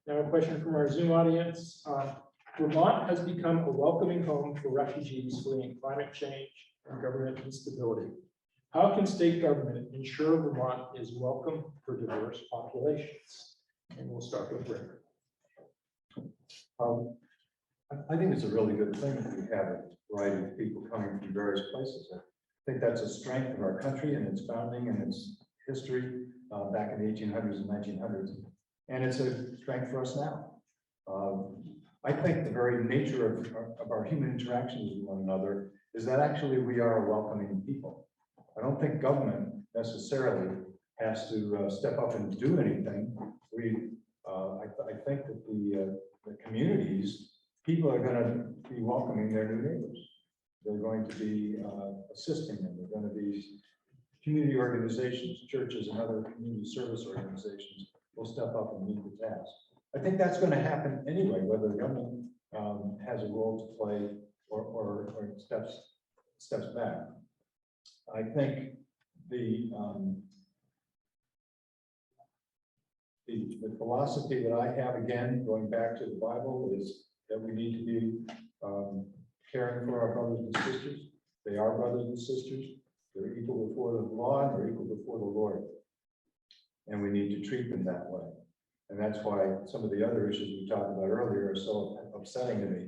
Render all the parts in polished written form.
Now a question from our Zoom audience. Vermont has become a welcoming home for refugees fleeing climate change and government instability. How can state government ensure Vermont is welcome for diverse populations? And we'll start with Rick. I think it's a really good thing that we have a variety of people coming from various places. I think that's a strength of our country and its founding and its history back in the 1800s and 1900s. And it's a strength for us now. I think the very nature of our human interactions with one another is that actually we are a welcoming people. I don't think government necessarily has to step up and do anything. I think that the communities, people are going to be welcoming their new neighbors. They're going to be assisting them. They're going to be community organizations, churches, and other community service organizations will step up and meet the task. I think that's going to happen anyway, whether the government has a role to play or steps back. I think the philosophy that I have, again, going back to the Bible, is that we need to be caring for our brothers and sisters. They are brothers and sisters. They're equal before the law and they're equal before the Lord. And we need to treat them that way. And that's why some of the other issues we talked about earlier are so upsetting to me,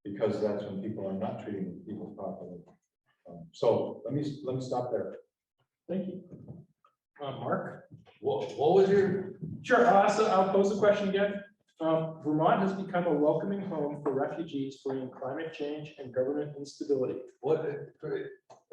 because that's when people are not treating people properly. So let me stop there. Thank you. Mark? What was your? Sure, I'll pose the question again. Vermont has become a welcoming home for refugees fleeing climate change and government instability. What?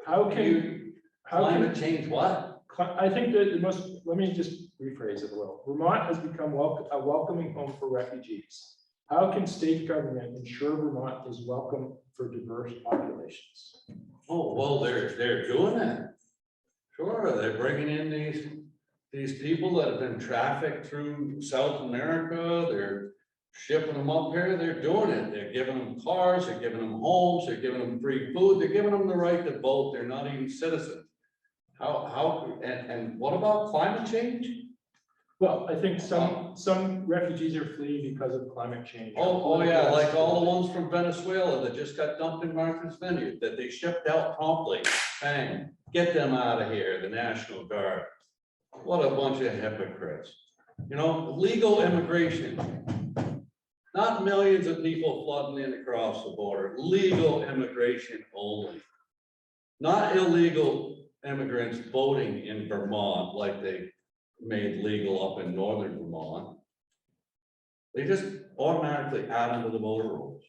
How can Climate change what? I think that the most, let me just rephrase it a little. Vermont has become a welcoming home for refugees. How can state government ensure Vermont is welcome for diverse populations? Oh, well, they're doing that. Sure, they're bringing in these people that have been trafficked through South America. They're shipping them up here. They're doing it. They're giving them cars. They're giving them homes. They're giving them free food. They're giving them the right to vote. They're not even citizens. And what about climate change? Well, I think some refugees are fleeing because of climate change. Oh yeah, like all the ones from Venezuela that just got dumped in Martha's Vineyard that they shipped out promptly. Bang, get them out of here, the National Guard. What a bunch of hypocrites. You know, legal immigration. Not millions of people flooding in across the border. Legal immigration only. Not illegal immigrants voting in Vermont like they made legal up in northern Vermont. They just automatically add them to the voter rolls.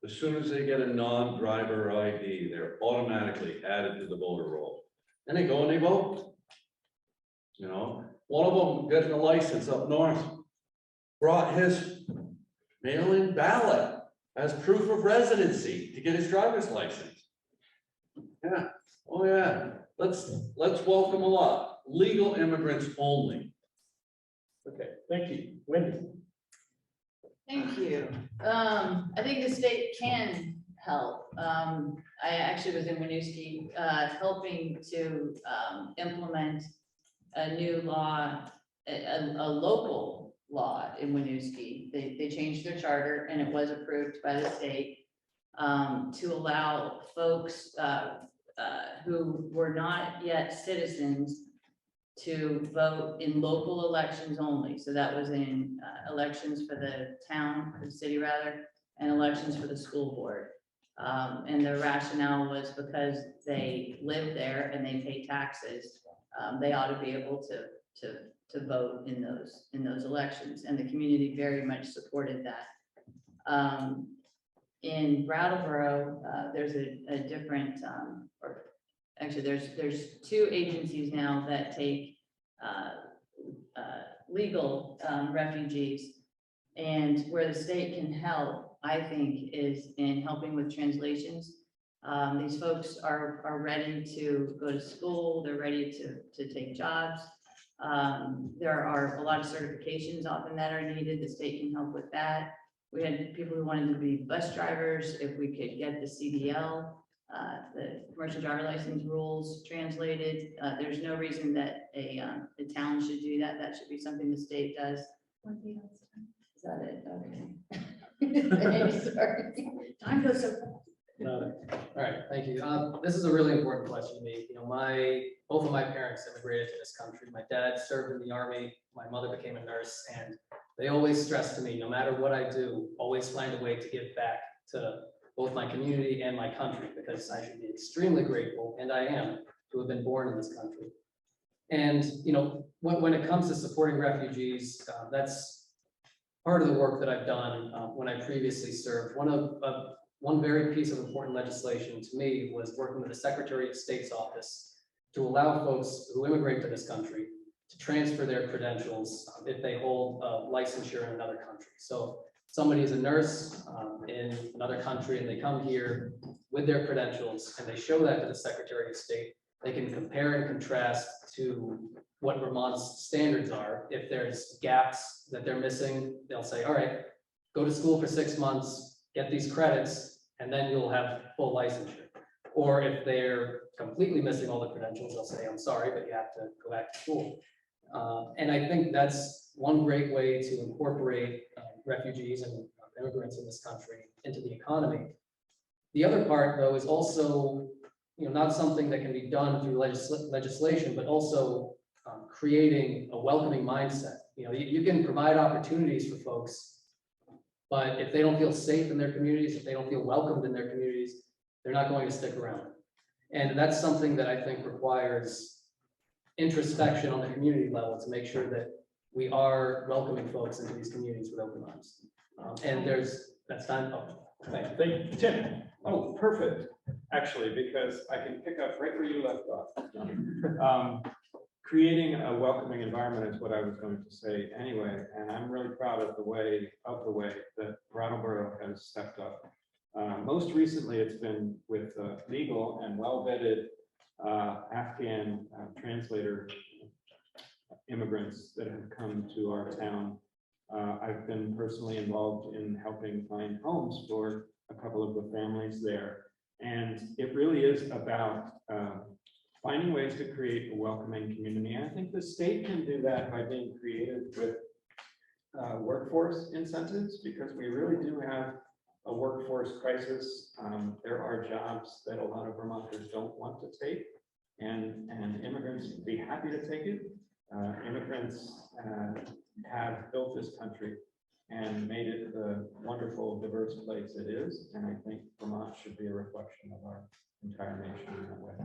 As soon as they get a non-driver ID, they're automatically added to the voter roll. And they go and they vote. You know, one of them getting a license up north brought his mail-in ballot as proof of residency to get his driver's license. Yeah, oh yeah, let's welcome a lot. Legal immigrants only. Okay, thank you. Wendy? Thank you. I think the state can help. I actually was in Winooski helping to implement a new law, a local law in Winooski. They changed their charter and it was approved by the state to allow folks who were not yet citizens to vote in local elections only. So that was in elections for the town, for the city rather, and elections for the school board. And the rationale was because they live there and they pay taxes, they ought to be able to vote in those elections. And the community very much supported that. In Brattleboro, there's a different, or actually there's two agencies now that take legal refugees, and where the state can help, I think, is in helping with translations. These folks are ready to go to school, they're ready to take jobs. There are a lot of certifications often that are needed. The state can help with that. We had people who wanted to be bus drivers. If we could get the CDL, the commercial driver license rules translated, there's no reason that a town should do that. That should be something the state does. Is that it? Okay. Sorry. Time goes so fast. All right, thank you. This is a really important question to me. You know, both of my parents immigrated to this country. My dad served in the army, my mother became a nurse, and they always stressed to me, no matter what I do, always find a way to give back to both my community and my country, because I should be extremely grateful, and I am, to have been born in this country. And, you know, when it comes to supporting refugees, that's part of the work that I've done when I previously served. One very piece of important legislation to me was working with the Secretary of State's office to allow folks who immigrate to this country to transfer their credentials if they hold licensure in another country. So somebody is a nurse in another country and they come here with their credentials and they show that to the Secretary of State. They can compare and contrast to what Vermont's standards are. If there's gaps that they're missing, they'll say, all right, go to school for 6 months, get these credits, and then you'll have full licensure. Or if they're completely missing all the credentials, they'll say, I'm sorry, but you have to go back to school. And I think that's one great way to incorporate refugees and immigrants in this country into the economy. The other part, though, is also, you know, not something that can be done through legislation, but also creating a welcoming mindset. You know, you can provide opportunities for folks, but if they don't feel safe in their communities, if they don't feel welcomed in their communities, they're not going to stick around. And that's something that I think requires introspection on the community level to make sure that we are welcoming folks into these communities with open arms. And that's time. Oh, thank you. Thank you, Tim. Oh, perfect, actually, because I can pick up right where you left off. Creating a welcoming environment is what I was going to say anyway, and I'm really proud of the way that Brattleboro has stepped up. Most recently, it's been with legal and well-vetted Afghan translator immigrants that have come to our town. I've been personally involved in helping find homes for a couple of the families there. And it really is about finding ways to create a welcoming community. And I think the state can do that by being creative with workforce incentives, because we really do have a workforce crisis. There are jobs that a lot of Vermonters don't want to take, and immigrants would be happy to take it. Immigrants have built this country and made it the wonderful, diverse place it is. And I think Vermont should be a reflection of our entire nation in that way.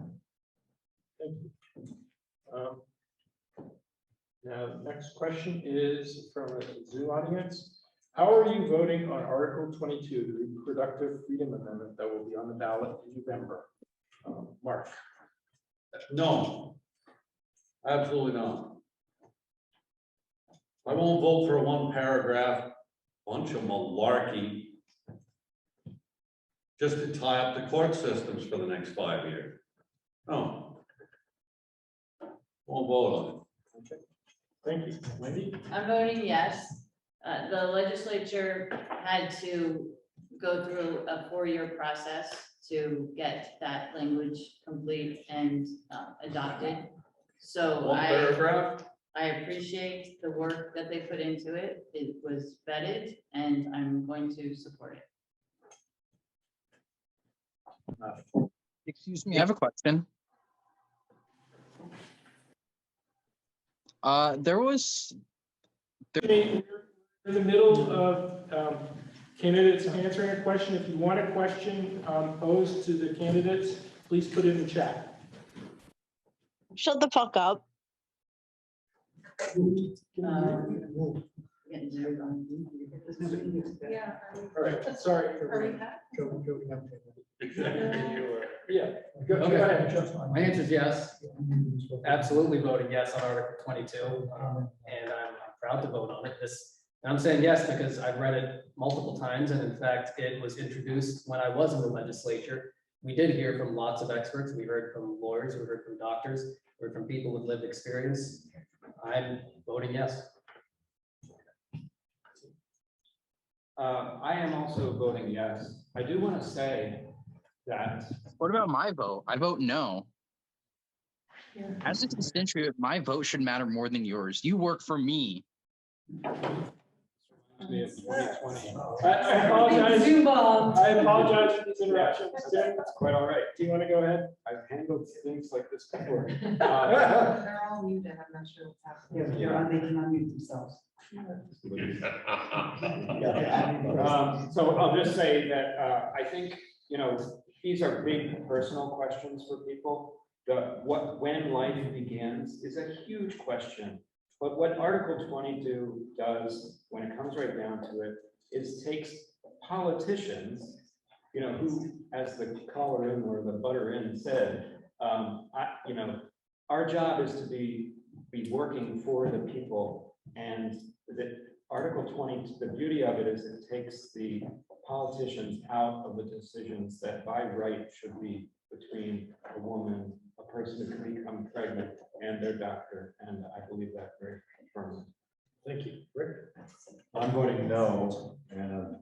Thank you. Now, the next question is from a Zoom audience. How are you voting on Article 22, the Reproductive Freedom Amendment that will be on the ballot in November? Mark. No, absolutely not. I won't vote for a one paragraph bunch of malarkey just to tie up the court systems for the next 5 years. No. Won't vote on it. Okay. Thank you. Wendy? I'm voting yes. The legislature had to go through a 4-year process to get that language complete and adopted. So One paragraph? I appreciate the work that they put into it. It was vetted and I'm going to support it. Excuse me, I have a question. We're in the middle of candidates answering a question. If you want a question posed to the candidates, please put it in the chat. Shut the fuck up. All right, sorry. Yeah, go Okay. ahead. My answer is yes. Absolutely voting yes on Article 22. And I'm proud to vote on it. And I'm saying yes because I've read it multiple times. And in fact, it was introduced when I was in the legislature. We did hear from lots of experts. We heard from lawyers, we heard from doctors, we heard from people with lived experience. I'm voting yes. I am also voting yes. I do want to say that What about my vote? I vote no. As a constituent, my vote should matter more than yours. You work for me. me in 2020. I apologize. Zoom bomb. I apologize for these interruptions. Tim, That's quite all right. do you want to go ahead? I've handled things like this before. They're all muted, I'm not sure what's happening. Yeah. They can unmute themselves. So I'll just say that I think, these are big personal questions for people. When life begins is a huge question. But what Article 22 does, when it comes right down to it, is takes politicians, who, as the caller in or the butter in said, our job is to be working for the people. And the Article 20, the beauty of it is it takes the politicians out of the decisions that by right should be between a woman, a person who can become pregnant, and their doctor. And I believe that very firmly. Thank you. Rick? I'm voting no, and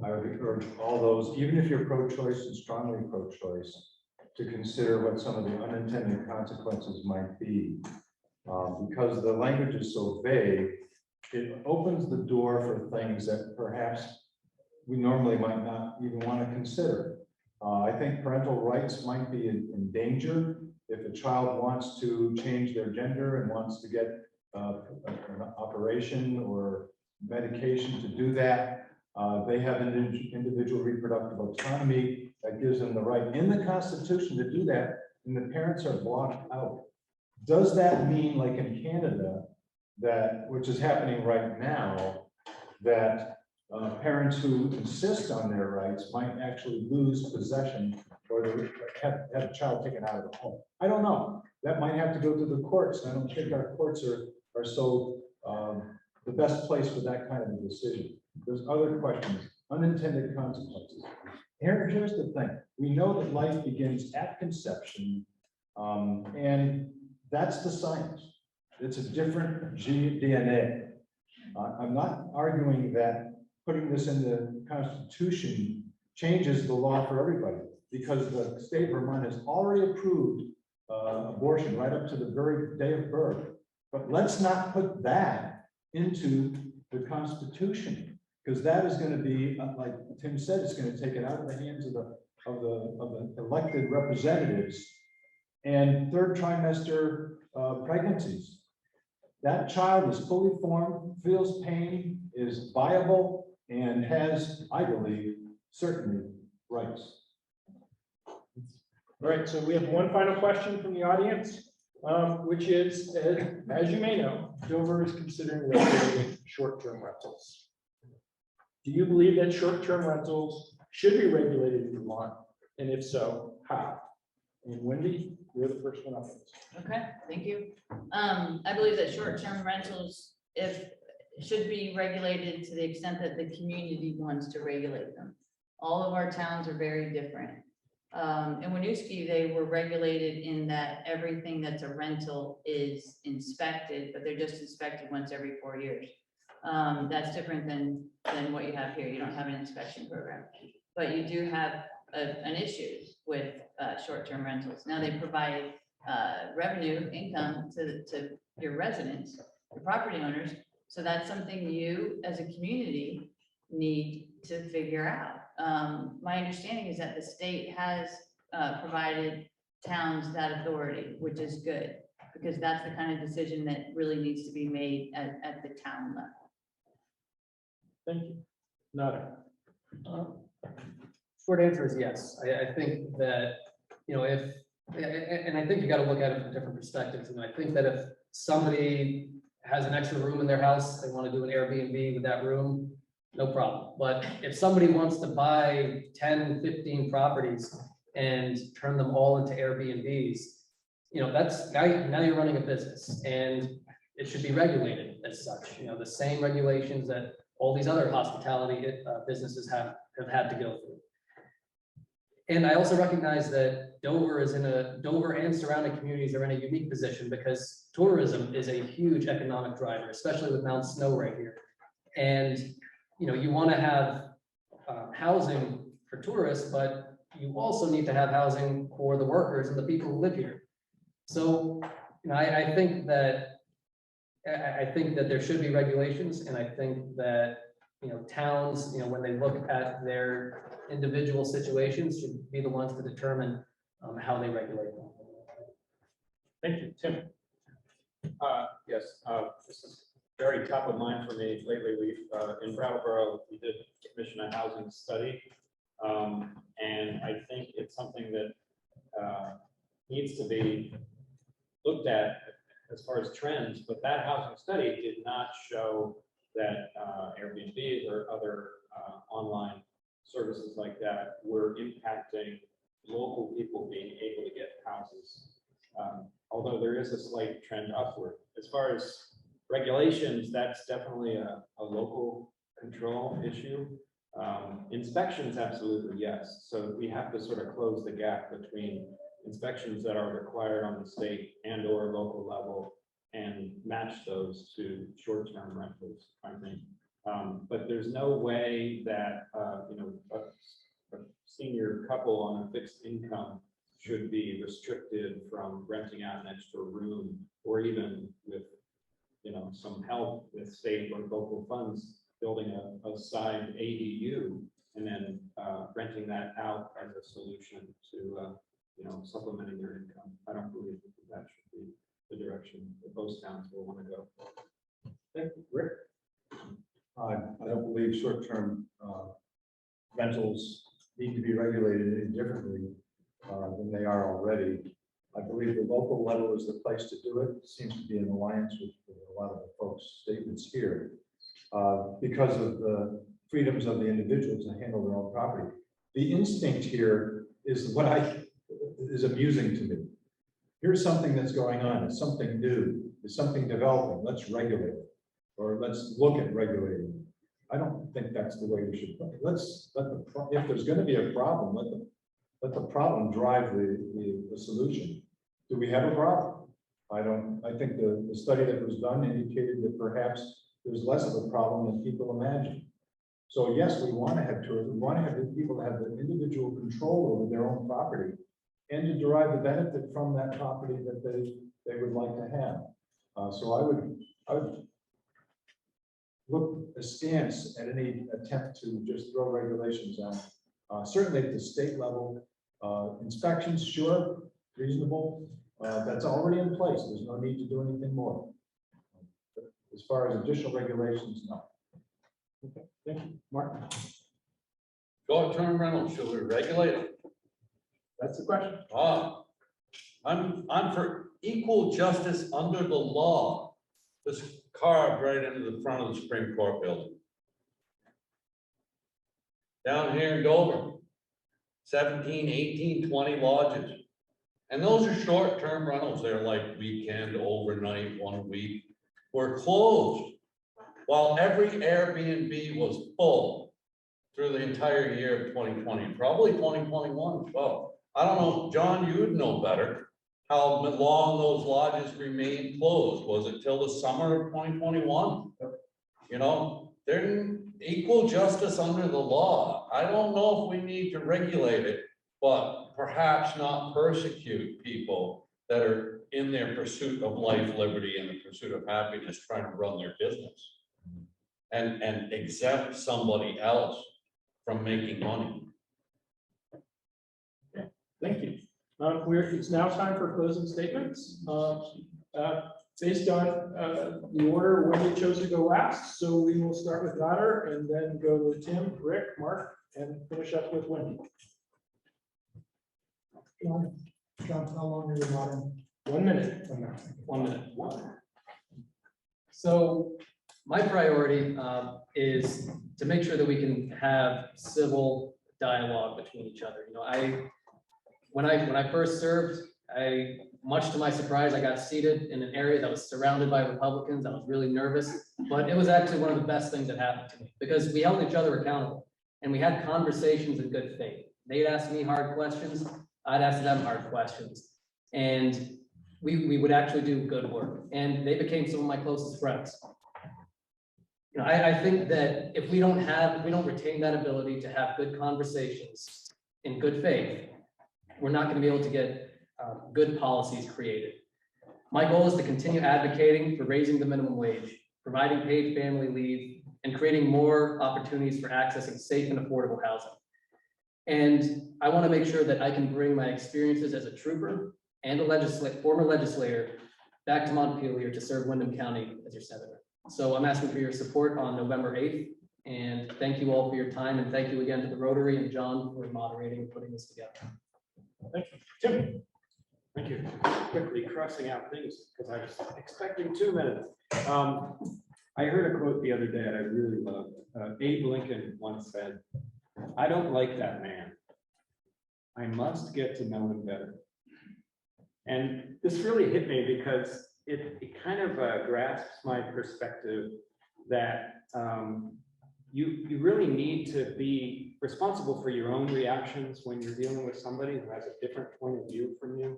I would encourage all those, even if you're pro-choice and strongly pro-choice, to consider what some of the unintended consequences might be. Because the language is so vague, it opens the door for things that perhaps we normally might not even want to consider. I think parental rights might be in danger if a child wants to change their gender and wants to get an operation or medication to do that. They have an individual reproductive autonomy that gives them the right in the Constitution to do that, and the parents are blocked out. Does that mean, like in Canada, which is happening right now, that parents who insist on their rights might actually lose possession or have a child taken out of the home? I don't know. That might have to go to the courts. I don't think our courts are so the best place for that kind of a decision. There's other questions, unintended consequences. Here's the thing. We know that life begins at conception, and that's the science. It's a different DNA. I'm not arguing that putting this in the Constitution changes the law for everybody, because the state of Vermont has already approved abortion right up to the very day of birth. But let's not put that into the Constitution, because that is going to be, like Tim said, it's going to take it out of the hands of the elected representatives. And third trimester pregnancies. That child is fully formed, feels pain, is viable, and has, I believe, certainly rights. All right, so we have one final question from the audience, which is, as you may know, Dover is considering regulating short-term rentals. Do you believe that short-term rentals should be regulated in Vermont? And if so, how? And Wendy, you're the first one up. Okay, thank you. I believe that short-term rentals, should be regulated to the extent that the community wants to regulate them. All of our towns are very different. In Winooski, they were regulated in that everything that's a rental is inspected, but they're just inspected once every 4 years. That's different than what you have here. You don't have an inspection program, but you do have an issue with short-term rentals. Now they provide revenue income to your residents, your property owners. So that's something you as a community need to figure out. My understanding is that the state has provided towns that authority, which is good, because that's the kind of decision that really needs to be made at the town level. Thank you. Nada. Short answer is yes. I think that, and I think you got to look at it from different perspectives. And I think that if somebody has an extra room in their house, they want to do an Airbnb with that room, no problem. But if somebody wants to buy 10, 15 properties and turn them all into Airbnbs, that's now you're running a business, and it should be regulated as such. The same regulations that all these other hospitality businesses have had to go through. And I also recognize that Dover and surrounding communities are in a unique position because tourism is a huge economic driver, especially with Mount Snow right here. And, you want to have housing for tourists, but you also need to have housing for the workers and the people who live here. So, I think that there should be regulations, and I think that towns, when they look at their individual situations, should be the ones to determine how they regulate them. Thank you, Tim. Yes, this is very top of mind for me lately. In Brattleboro, we did commission a housing study. And I think it's something that needs to be looked at as far as trends, but that housing study did not show that Airbnb or other online services like that were impacting local people being able to get houses. Although there is a slight trend upward. As far as regulations, that's definitely a local control issue. Inspections, absolutely, yes. So we have to sort of close the gap between inspections that are required on the state and or local level and match those to short-term rentals, I think. But there's no way that, a senior couple on a fixed income should be restricted from renting out an extra room, or even with, some help with state or local funds, building a side ADU and then renting that out as a solution to, supplementing their income. I don't believe that should be the direction that most towns will want to go. Thank you, Rick. I don't believe short-term rentals need to be regulated any differently than they are already. I believe the local level is the place to do it. It seems to be in alliance with a lot of the folks' statements here because of the freedoms of the individuals to handle their own property. The instinct here is what is amusing to me. Here's something that's going on. It's something new. It's something developing. Let's regulate it, or let's look at regulating it. I don't think that's the way we should play. If there's going to be a problem, let the problem drive the solution. Do we have a problem? I think the study that was done indicated that perhaps there's less of a problem than people imagine. So yes, we want to have tourism. We want to have people have the individual control over their own property and to derive the benefit from that property that they would like to have. So I would look askance at any attempt to just throw regulations out. Certainly at the state level, inspections, sure, reasonable. That's already in place. There's no need to do anything more. But as far as additional regulations, no. Okay, thank you, Mark. Short-term rentals, should we regulate them? That's the question. I'm for equal justice under the law. This carved right into the front of the Supreme Court building. Down here in Dover, 17, 18, 20 lodges. And those are short-term rentals. They're like weekend, overnight, 1 week. Were closed while every Airbnb was full through the entire year of 2020, probably 2021 as well. I don't know, John, you would know better how long those lodges remained closed. Was it till the summer of 2021? They're equal justice under the law. I don't know if we need to regulate it, but perhaps not persecute people that are in their pursuit of life, liberty, and the pursuit of happiness, trying to run their business. And exempt somebody else from making money. Thank you. It's now time for closing statements. Based on the order Wendy chose to go last, so we will start with Goddard and then go with Tim, Rick, Mark, and finish up with Wendy. John, how long are you on? 1 minute. 1 minute. So my priority is to make sure that we can have civil dialogue between each other. When I first served, much to my surprise, I got seated in an area that was surrounded by Republicans. I was really nervous, but it was actually one of the best things that happened to me because we held each other accountable and we had conversations in good faith. They'd ask me hard questions. I'd ask them hard questions. And we would actually do good work. And they became some of my closest friends. I think that if we don't retain that ability to have good conversations in good faith, we're not going to be able to get good policies created. My goal is to continue advocating for raising the minimum wage, providing paid family leave, and creating more opportunities for accessing safe and affordable housing. And I want to make sure that I can bring my experiences as a trooper and a former legislator back to Montpelier to serve Wyndham County as your senator. So I'm asking for your support on November 8th. And thank you all for your time. And thank you again to the Rotary and John for moderating and putting this together. Thank you. Tim? Thank you. Quickly crossing out things because I was expecting 2 minutes. I heard a quote the other day that I really loved. Abe Lincoln once said, "I don't like that man. I must get to know him better." And this really hit me because it kind of grasps my perspective that you really need to be responsible for your own reactions when you're dealing with somebody who has a different point of view from you.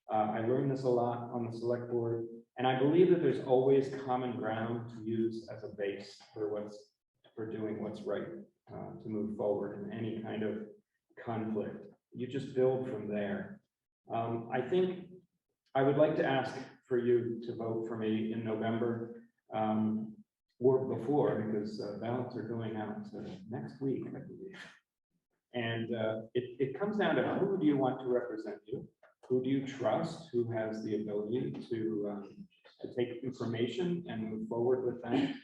I learned this a lot on the select board, and I believe that there's always common ground to use as a base for doing what's right to move forward in any kind of conflict. You just build from there. I think I would like to ask for you to vote for me in November or before, because ballots are going out next week, I believe. And it comes down to who do you want to represent you? Who do you trust? Who has the ability to take information and move forward with that?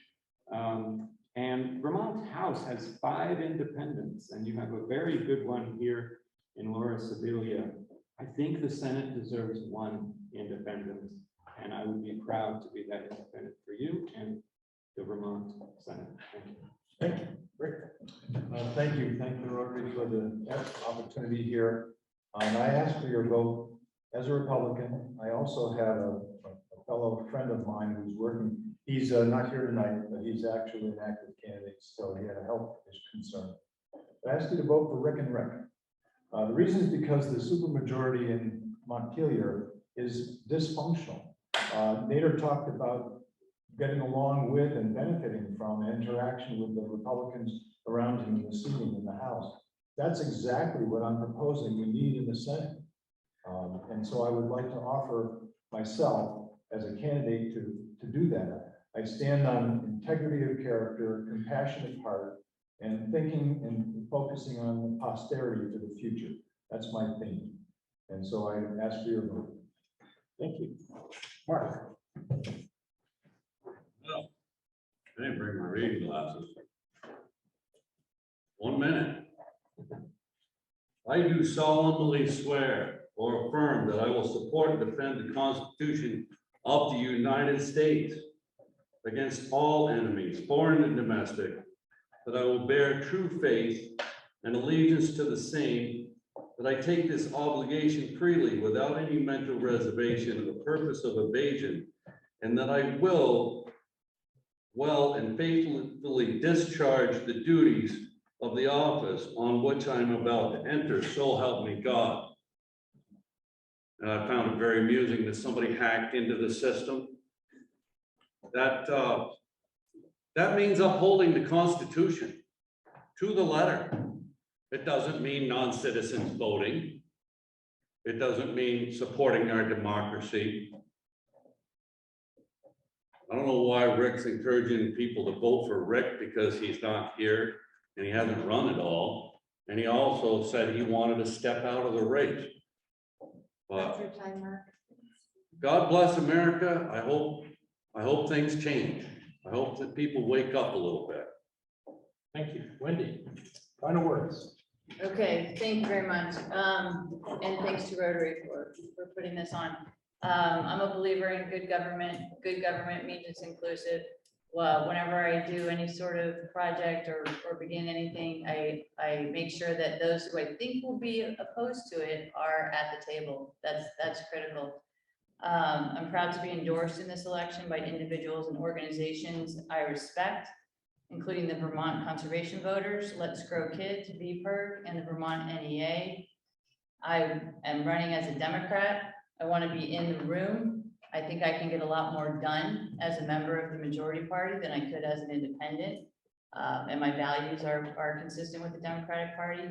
And Vermont House has 5 independents, and you have a very good one here in Laura Sibilia. I think the Senate deserves 1 independent, and I would be proud to be that independent for you and the Vermont Senate. Thank you. Thank you. Rick? Thank you. Thank the Rotary for the opportunity here. I ask for your vote as a Republican. I also have a fellow friend of mine who's working. He's not here tonight, but he's actually an active candidate, so he had a health concern. I ask you to vote for Rick and Rick. The reason is because the supermajority in Montpelier is dysfunctional. Nader talked about getting along with and benefiting from interaction with the Republicans around him in the seating in the House. That's exactly what I'm proposing we need in the Senate. And so I would like to offer myself as a candidate to do that. I stand on integrity of character, compassionate heart, and thinking and focusing on posterity for the future. That's my theme. And so I ask for your vote. Thank you. Mark? Well, I didn't bring my reading glasses. 1 minute. I do solemnly swear or affirm that I will support and defend the Constitution of the United States against all enemies, foreign and domestic, that I will bear true faith and allegiance to the same, that I take this obligation freely without any mental reservation or purpose of evasion, and that I will well and faithfully discharge the duties of the office on which I'm about to enter, so help me God. And I found it very amusing that somebody hacked into the system. That means upholding the Constitution to the letter. It doesn't mean non-citizens voting. It doesn't mean supporting our democracy. I don't know why Rick's encouraging people to vote for Rick, because he's not here and he hasn't run at all. And he also said he wanted to step out of the race. That's But your time, Mark. God bless America. I hope things change. I hope that people wake up a little bit. Thank you. Wendy, final words. Okay, thank you very much. And thanks to Rotary for putting this on. I'm a believer in good government. Good government means it's inclusive. Well, whenever I do any sort of project or begin anything, I make sure that those who I think will be opposed to it are at the table. That's critical. I'm proud to be endorsed in this election by individuals and organizations I respect, including the Vermont Conservation Voters, Let's Grow Kids, VPIRG, and the Vermont NEA. I am running as a Democrat. I want to be in the room. I think I can get a lot more done as a member of the majority party than I could as an independent. And my values are consistent with the Democratic Party.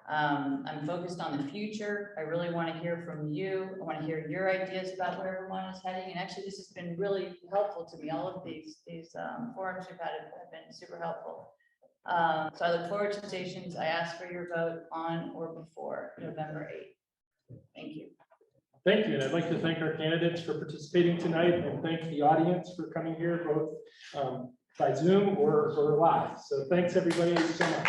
I'm focused on the future. I really want to hear from you. I want to hear your ideas about where Vermont is heading. And actually, this has been really helpful to me. All of these forums we've had have been super helpful. So I look forward to stations. I ask for your vote on or before November 8th. Thank you. Thank you, and I'd like to thank our candidates for participating tonight and thank the audience for coming here, both by Zoom or live. So thanks, everybody, so much.